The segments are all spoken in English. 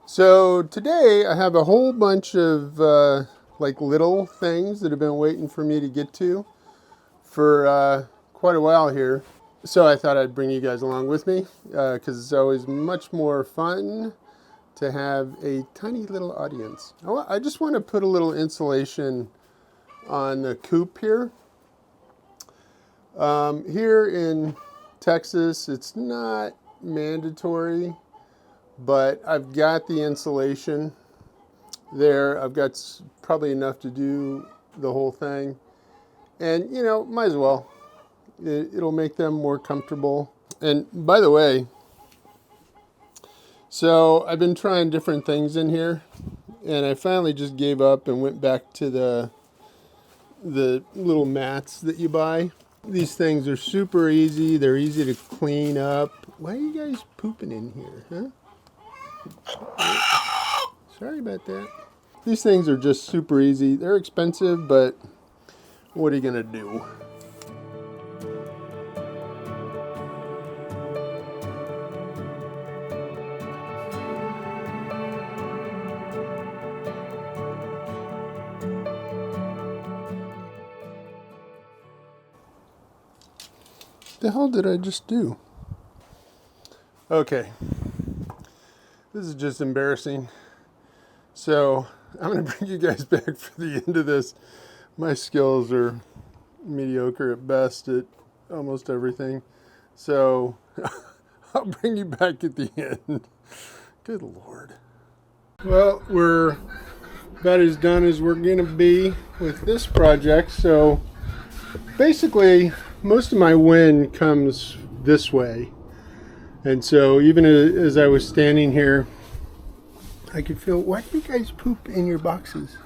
So today I have a whole bunch of like little things that have been waiting for me to get to for quite a while here. So I thought I'd bring you guys along with me because it's always much more fun to have a tiny little audience. I just want to put a little insulation on the coop here. Here in Texas, it's not mandatory, but I've got the insulation there. I've got probably enough to do the whole thing. And, you know, might as well. It'll make them more comfortable. And by the way, so I've been trying different things in here, and I finally just gave up and went back to the little mats that you buy. These things are super easy. They're easy to clean up. Why are you guys pooping in here, huh? Sorry about that. These things are just super easy. They're expensive, but what are you gonna do? The hell did I just do? Okay, this is just embarrassing. So I'm gonna bring you guys back for the end of this. My skills are mediocre at best at almost everything. So I'll bring you back at the end. Good Lord. Well, we're about as done as we're gonna be with this project. So basically, most of my wind comes this way. And so even as I was standing here, I could feel, why do you guys poop in your boxes?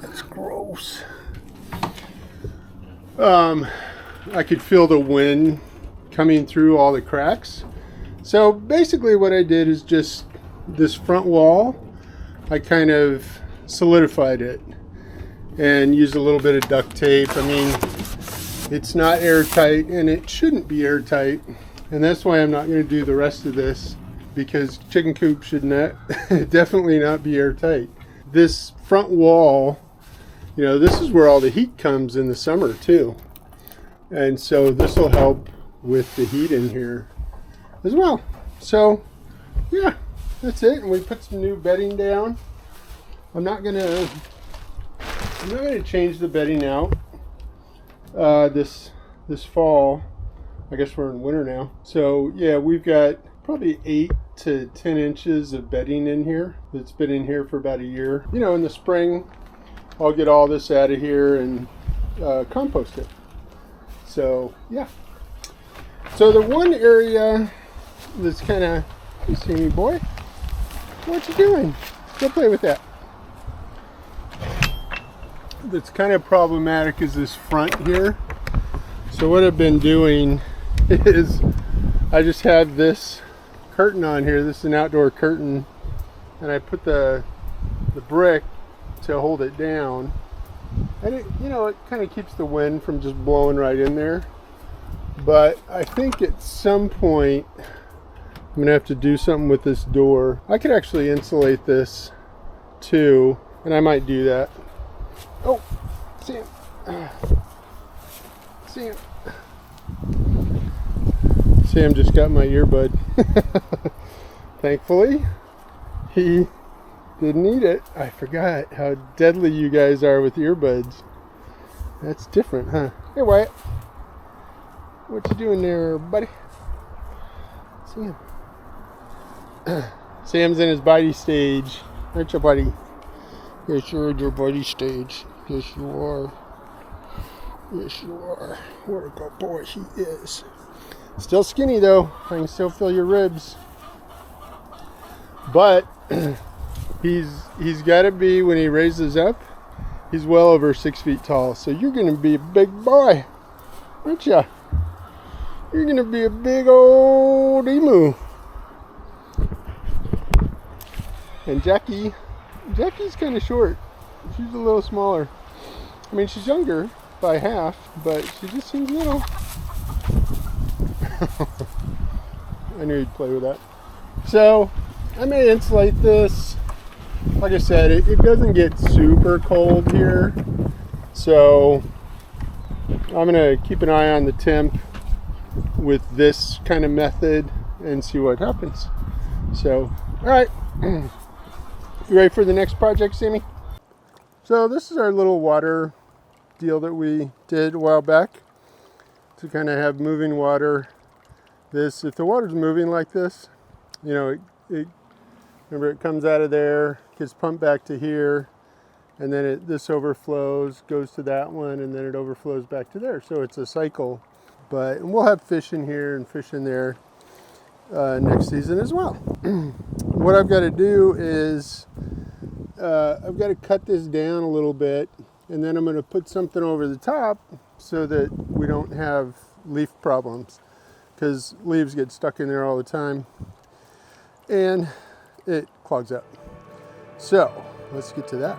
That's gross. I could feel the wind coming through all the cracks. So basically what I did is just this front wall, I kind of solidified it and used a little bit of duct tape. I mean, it's not airtight, and it shouldn't be airtight, and that's why I'm not going to do the rest of this, because chicken coop should not definitely not be airtight. This front wall, you know, this is where all the heat comes in the summer too, and so this will help with the heat in here as well. So yeah, that's it. And we put some new bedding down. I'm not gonna change the bedding out this fall. I guess we're in winter now. So yeah, we've got probably 8 to 10 inches of bedding in here. It's been in here for about a year. You know, in the spring, I'll get all this out of here and compost it. So yeah. So the one area that's kind of, you see me, boy? What you doing? Go play with that. That's kind of problematic is this front here. So what I've been doing is I just have this curtain on here. This is an outdoor curtain, and I put the brick to hold it down, and it, you know, it kind of keeps the wind from just blowing right in there. But I think at some point I'm gonna have to do something with this door. I could actually insulate this too, and I might do that. Oh, Sam. Sam just got my earbud. Thankfully, he didn't eat it. I forgot how deadly you guys are with earbuds. That's different, huh? Hey, Wyatt. What you doing there, buddy? Sam. Sam's in his bitey stage. Aren't you, buddy? Yes, you're in your bitey stage. Yes, you are. Yes, you are. What a good boy he is. Still skinny, though. I can still feel your ribs. But he's got to be, when he raises up, he's well over 6 feet tall. So you're going to be a big boy, aren't you? You're going to be a big old emu. And Jackie's kind of short. She's a little smaller. I mean, she's younger by half, but she just seems little. I knew you'd play with that. So I may insulate this. Like I said, it doesn't get super cold here, so I'm gonna keep an eye on the temp with this kind of method and see what happens. So, all right, you ready for the next project, Sammy? So this is our little water deal that we did a while back to kind of have moving water. If the water's moving like this, you know, remember, it comes out of there, gets pumped back to here, and then this overflows, goes to that one, and then it overflows back to there. So it's a cycle. But we'll have fish in here and fish in there next season as well. What I've got to do is I've got to cut this down a little bit, and then I'm going to put something over the top so that we don't have leaf problems, because leaves get stuck in there all the time and it clogs up. So let's get to that.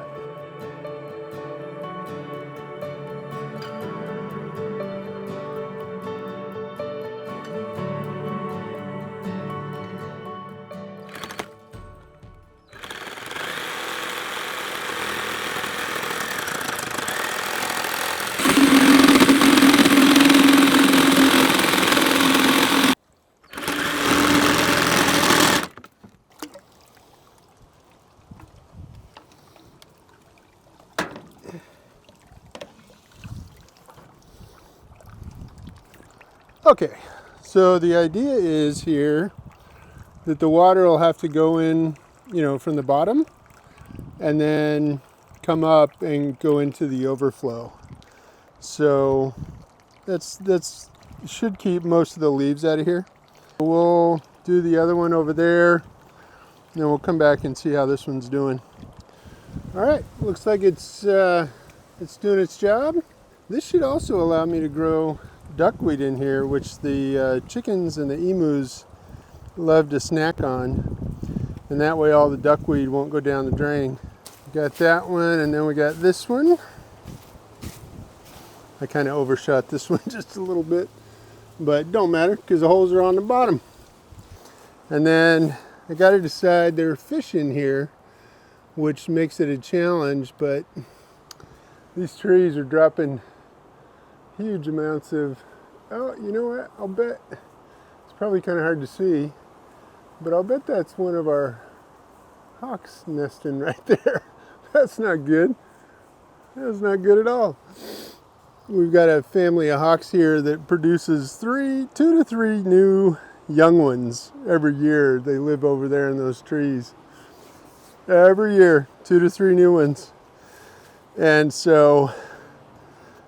Okay, so the idea is here that the water will have to go in, you know, from the bottom and then come up and go into the overflow. So that's should keep most of the leaves out of here. We'll do the other one over there, and then we'll come back and see how this one's doing. All right, looks like it's doing its job. This should also allow me to grow duckweed in here, which the chickens and the emus love to snack on, and that way all the duckweed won't go down the drain. Got that one, and then we got this one. I kind of overshot this one just a little bit, but don't matter because the holes are on the bottom. And then I got to decide, there are fish in here, which makes it a challenge, but these trees are dropping huge amounts of, oh, you know what, I'll bet, it's probably kind of hard to see, but I'll bet that's one of our hawks nesting right there. That's not good. That's not good at all. We've got a family of hawks here that produces 2 to 3 new young ones every year. They live over there in those trees. Every year, 2 to 3 new ones. And so,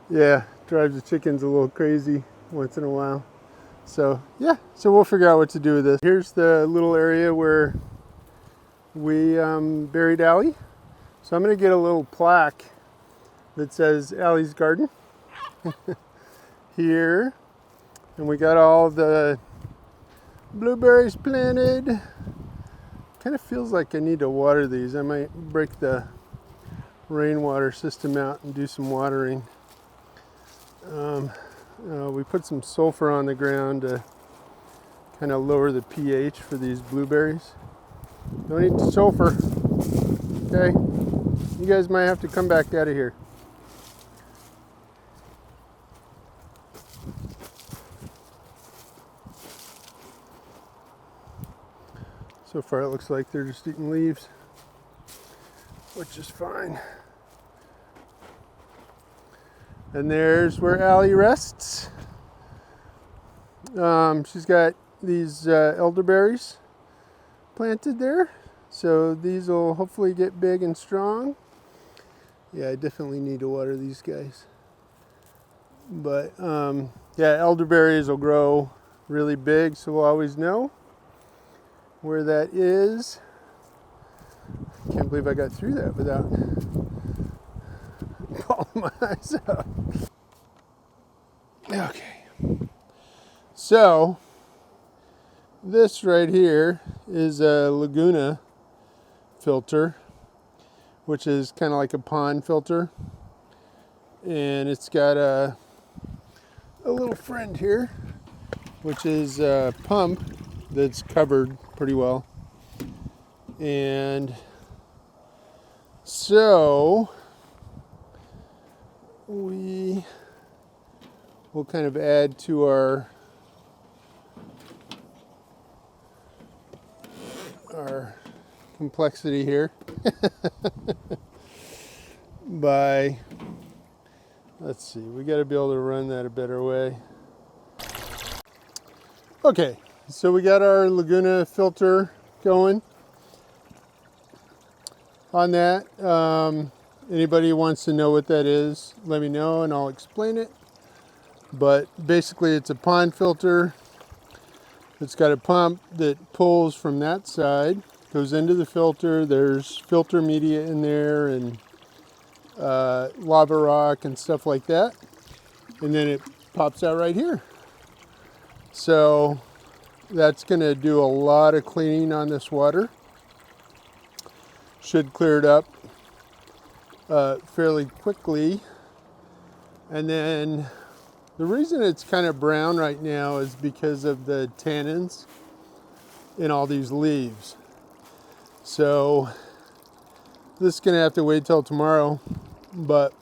yeah, drives the chickens a little crazy once in a while. So yeah, so we'll figure out what to do with this. Here's the little area where we buried Allie. So I'm going to get a little plaque that says Allie's Garden here. And we got all the blueberries planted. Kind of feels like I need to water these. I might break the rainwater system out and do some watering. We put some sulfur on the ground to kind of lower the pH for these blueberries. Don't eat the sulfur. Okay, you guys might have to come back out of here. So far it looks like they're just eating leaves, which is fine. And there's where Allie rests. She's got these elderberries planted there. So these will hopefully get big and strong. Yeah, I definitely need to water these guys. But yeah, elderberries will grow really big, so we'll always know where that is. Can't believe I got through that without bawling my eyes out. Okay. So this right here is a Laguna filter, which is kind of like a pond filter, and it's got a little friend here, which is a pump that's covered pretty well. And so we will kind of add to our complexity here by, let's see, we got to be able to run that a better way. Okay, so we got our Laguna filter going on that. Anybody who wants to know what that is, let me know and I'll explain it. But basically it's a pond filter. It's got a pump that pulls from that side, goes into the filter. There's filter media in there and lava rock and stuff like that. And then it pops out right here. So that's going to do a lot of cleaning on this water. Should clear it up fairly quickly. And then the reason it's kind of brown right now is because of the tannins in all these leaves. So this is going to have to wait till tomorrow, but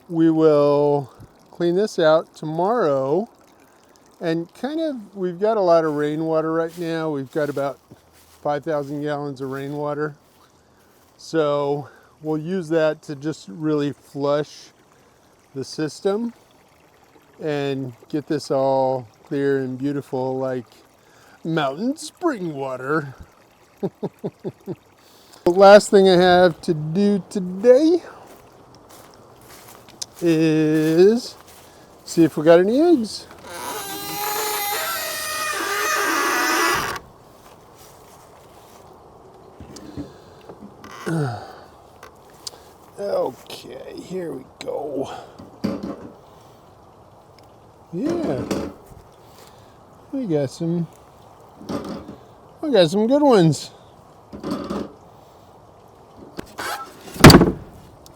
we will clean this out tomorrow. And kind of, we've got a lot of rainwater right now. We've got about 5,000 gallons of rainwater. So we'll use that to just really flush the system and get this all clear and beautiful like mountain spring water. The last thing I have to do today is see if we got any eggs. Okay, here we go. Yeah, we got some good ones.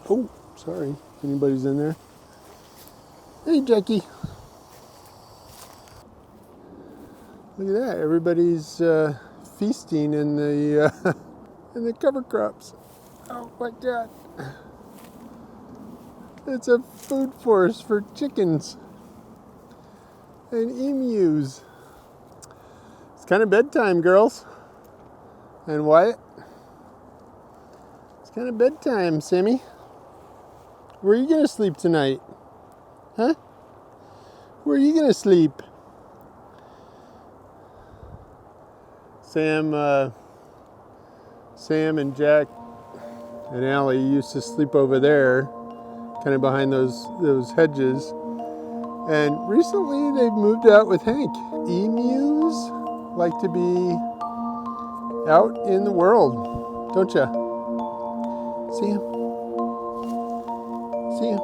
Oh, sorry, if anybody's in there. Hey, Jackie. Look at that, everybody's feasting in the in the cover crops. Oh my God. It's a food forest for chickens and emus. It's kind of bedtime, girls. And Wyatt. It's kind of bedtime, Sammy. Where are you going to sleep tonight? Huh? Where are you going to sleep? Sam and Jack and Allie used to sleep over there, kind of behind those hedges. And recently they've moved out with Hank. Emus like to be out in the world, don't ya? See him? See him?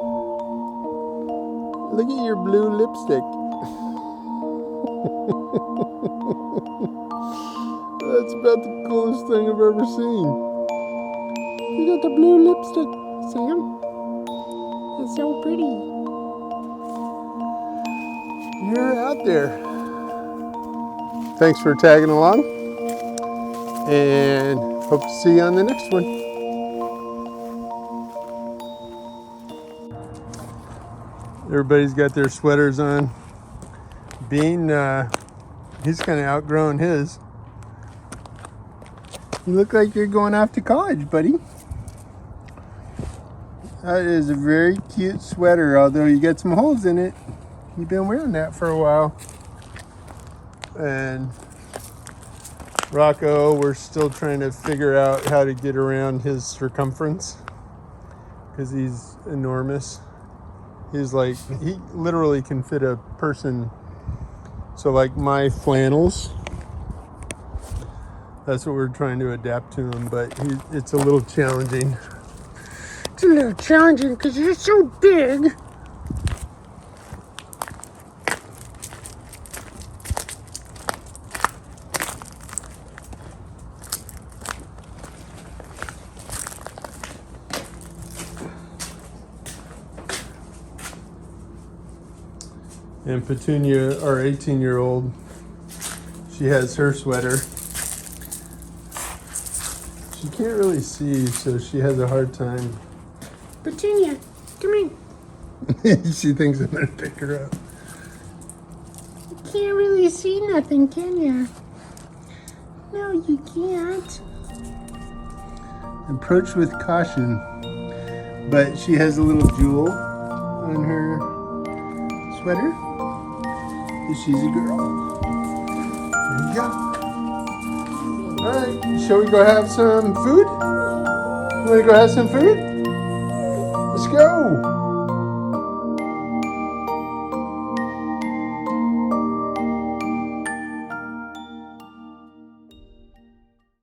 Look at your blue lipstick. That's about the coolest thing I've ever seen. You got the blue lipstick, Sam. It's so pretty. You're out there. Thanks for tagging along. And hope to see you on the next one. Everybody's got their sweaters on. Bean, he's kind of outgrown his. You look like you're going off to college, buddy. That is a very cute sweater, although you got some holes in it. You've been wearing that for a while. And Rocco, we're still trying to figure out how to get around his circumference because he's enormous. He's like, he literally can fit a person. So like my flannels, that's what we're trying to adapt to him, but it's a little challenging. It's a little challenging because you're so big. And Petunia, our 18-year-old, she has her sweater. She can't really see, so she has a hard time. Petunia, come in. She thinks I'm gonna pick her up. You can't really see nothing, can you? No, you can't. Approach with caution. But she has a little jewel on her sweater. She's a girl. There you go. Alright, shall we go have some food? You wanna go have some food? Let's go!